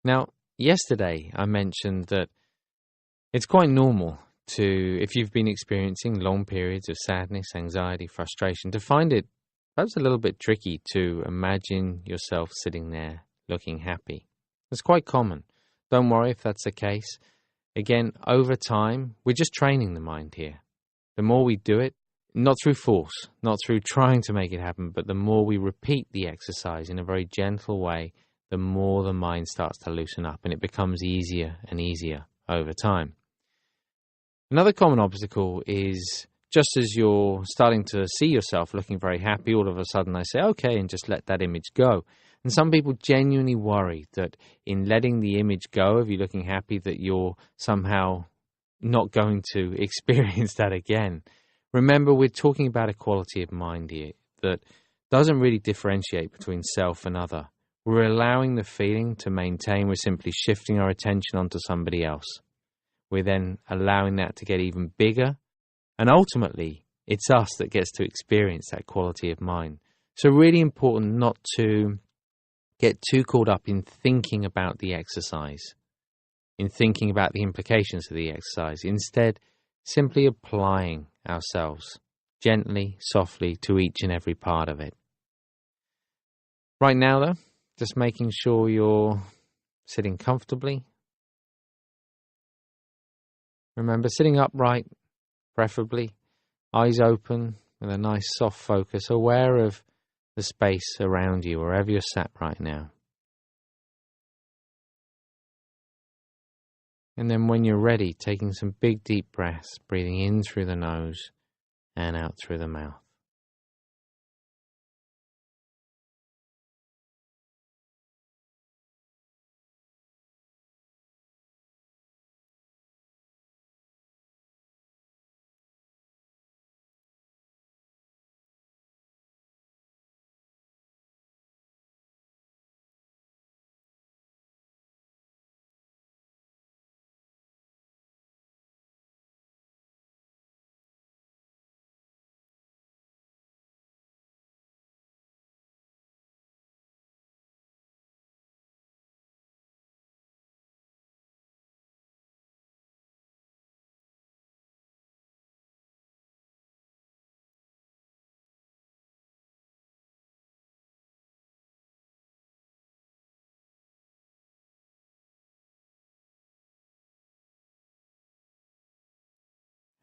Now, yesterday I mentioned that it's quite normal if you've been experiencing long periods of sadness, anxiety, frustration, to find it perhaps a little bit tricky to imagine yourself sitting there looking happy. It's quite common. Don't worry if that's the case. Again, over time, we're just training the mind here. The more we do it, not through force, not through trying to make it happen, but the more we repeat the exercise in a very gentle way, the more the mind starts to loosen up and it becomes easier and easier over time. Another common obstacle is just as you're starting to see yourself looking very happy, all of a sudden I say, okay, and just let that image go. And some people genuinely worry that in letting the image go of you looking happy that you're somehow not going to experience that again. Remember, we're talking about a quality of mind here that doesn't really differentiate between self and other. We're allowing the feeling to maintain. We're simply shifting our attention onto somebody else. We're then allowing that to get even bigger. And ultimately, it's us that gets to experience that quality of mind. So really important not to get too caught up in thinking about the exercise, in thinking about the implications of the exercise. Instead, simply applying ourselves gently, softly to each and every part of it. Right now, though, just making sure you're sitting comfortably. Remember, sitting upright, preferably, eyes open, with a nice soft focus, aware of the space around you, wherever you're sat right now. And then when you're ready, taking some big deep breaths, breathing in through the nose and out through the mouth.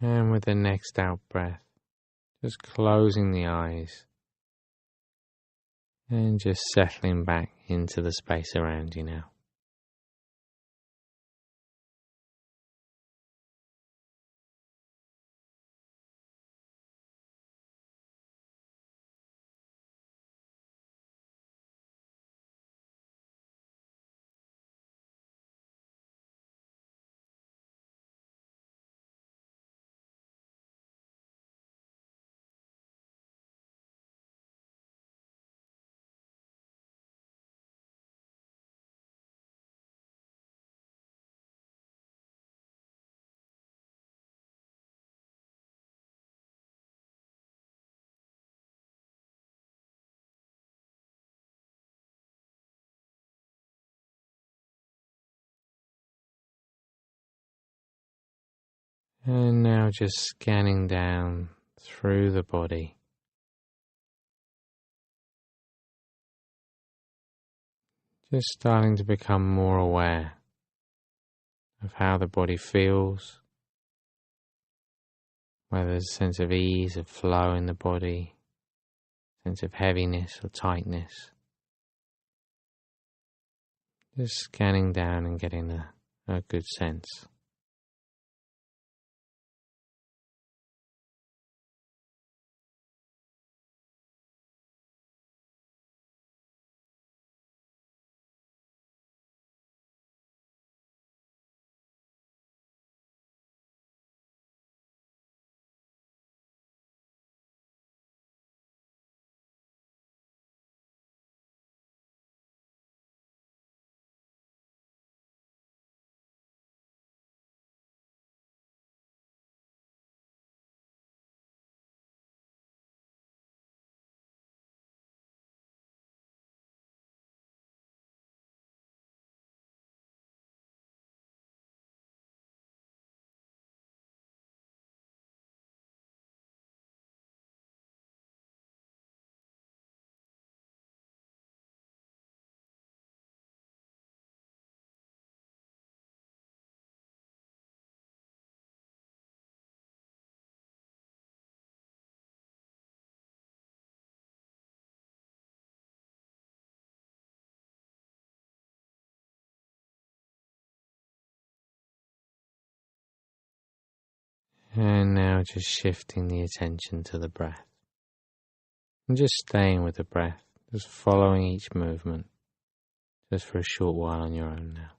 And with the next out breath, just closing the eyes and just settling back into the space around you now. And now just scanning down through the body. Just starting to become more aware of how the body feels, whether there's a sense of ease, of flow in the body, sense of heaviness or tightness. Just scanning down and getting a good sense. And now just shifting the attention to the breath. And just staying with the breath, just following each movement, just for a short while on your own now.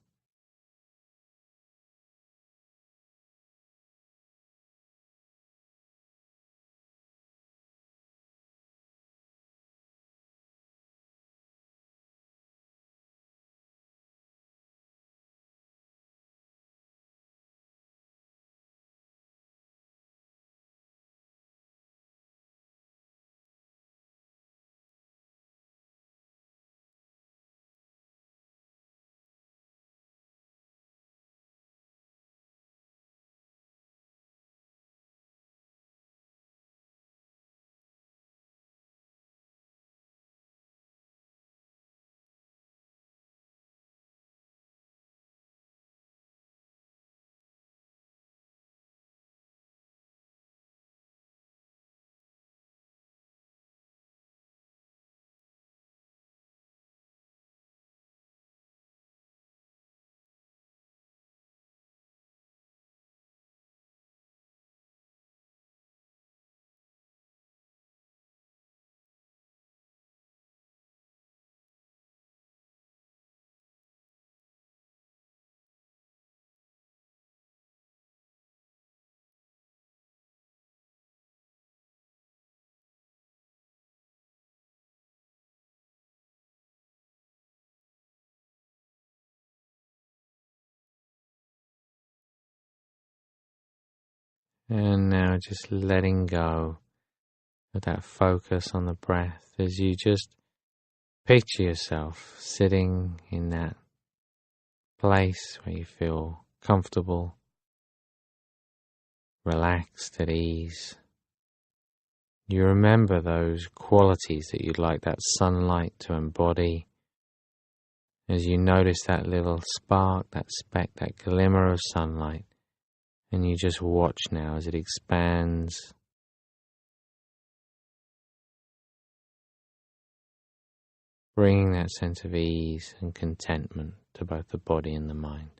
And now just letting go of that focus on the breath as you just picture yourself sitting in that place where you feel comfortable, relaxed, at ease. You remember those qualities that you'd like that sunlight to embody as you notice that little spark, that speck, that glimmer of sunlight, and you just watch now as it expands, bringing that sense of ease and contentment to both the body and the mind.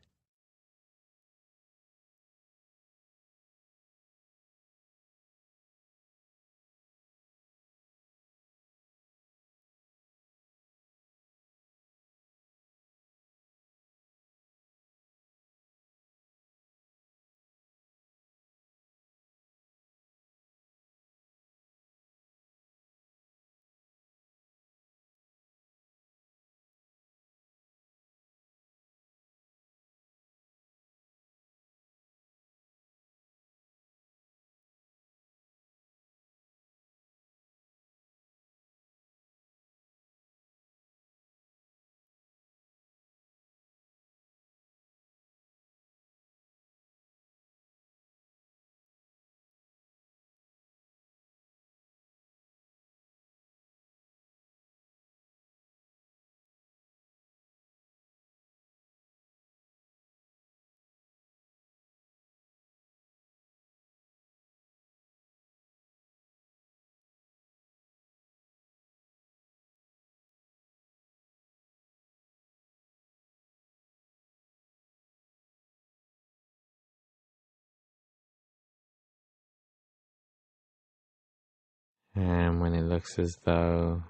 And when it looks as though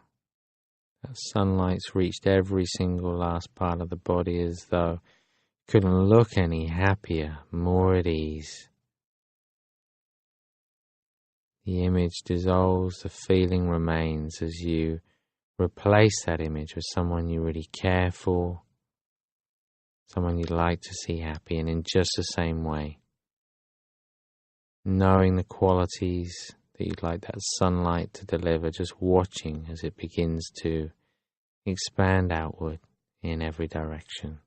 that sunlight's reached every single last part of the body, as though you couldn't look any happier, more at ease, the image dissolves, the feeling remains as you replace that image with someone you really care for, someone you'd like to see happy, and in just the same way, knowing the qualities that you'd like that sunlight to deliver, just watching as it begins to expand outward in every direction.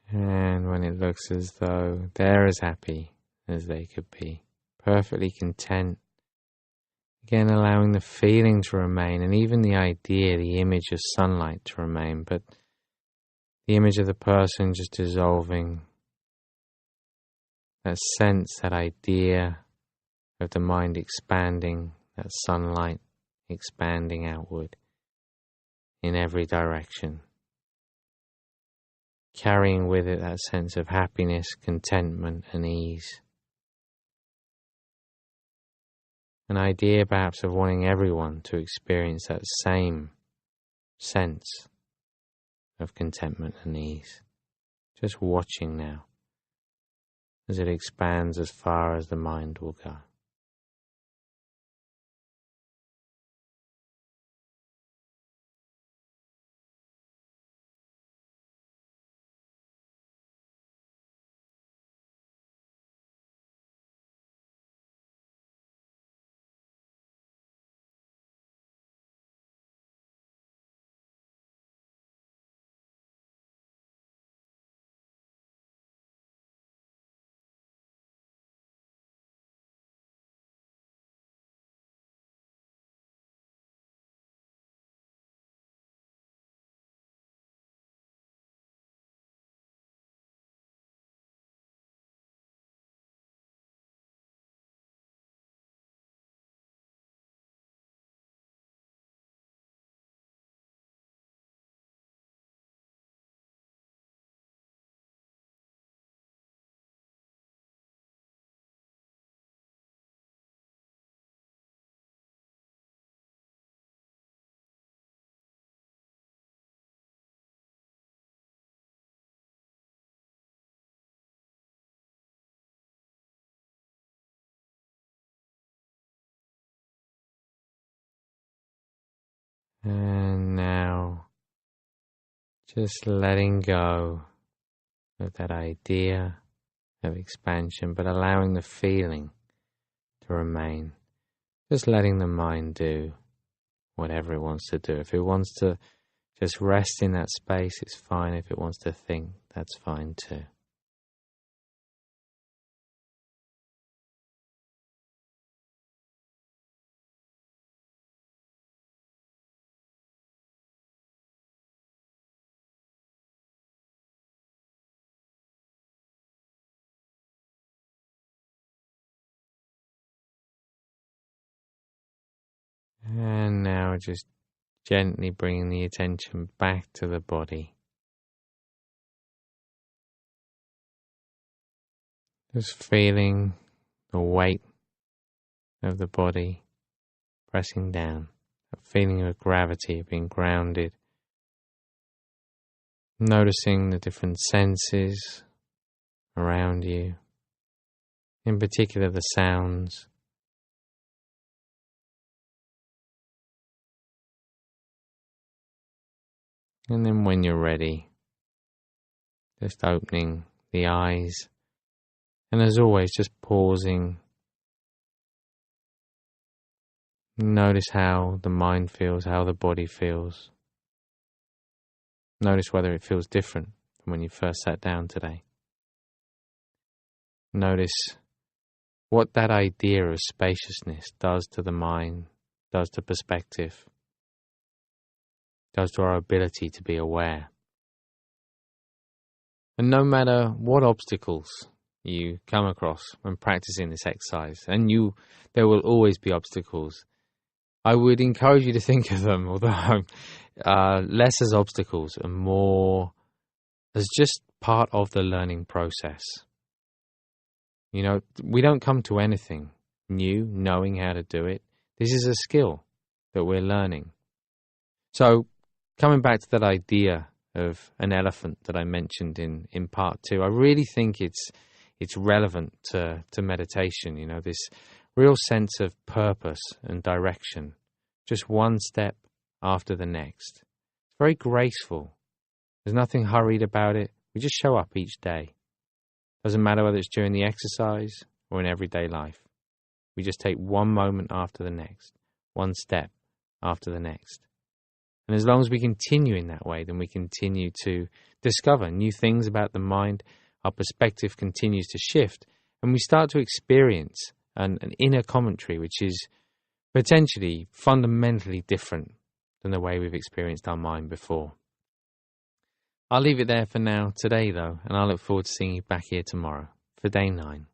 And when it looks as though they're as happy as they could be, perfectly content, again allowing the feeling to remain, and even the idea, the image of sunlight to remain, but the image of the person just dissolving, that sense, that idea of the mind expanding, that sunlight expanding outward in every direction, carrying with it that sense of happiness, contentment and ease. An idea perhaps of wanting everyone to experience that same sense of contentment and ease. Just watching now as it expands as far as the mind will go. And now just letting go of that idea of expansion, but allowing the feeling to remain. Just letting the mind do whatever it wants to do. If it wants to just rest in that space, it's fine. If it wants to think, that's fine too. And now just gently bringing the attention back to the body. Just feeling the weight of the body pressing down. That feeling of gravity, being grounded. Noticing the different senses around you. In particular the sounds. And then when you're ready, just opening the eyes. And as always, just pausing. Notice how the mind feels, how the body feels. Notice whether it feels different from when you first sat down today. Notice what that idea of spaciousness does to the mind, does to perspective, does to our ability to be aware. And no matter what obstacles you come across when practicing this exercise, and there will always be obstacles, I would encourage you to think of them, although less as obstacles and more as just part of the learning process. You know, we don't come to anything new knowing how to do it. This is a skill that we're learning. So coming back to that idea of an elephant that I mentioned in part 2, I really think it's relevant to meditation, you know, this real sense of purpose and direction, just one step after the next. It's very graceful. There's nothing hurried about it. We just show up each day. Doesn't matter whether it's during the exercise or in everyday life. We just take one moment after the next, one step after the next. And as long as we continue in that way, then we continue to discover new things about the mind. Our perspective continues to shift, and we start to experience an inner commentary which is potentially fundamentally different than the way we've experienced our mind before. I'll leave it there for now today, though, and I look forward to seeing you back here tomorrow for day 9.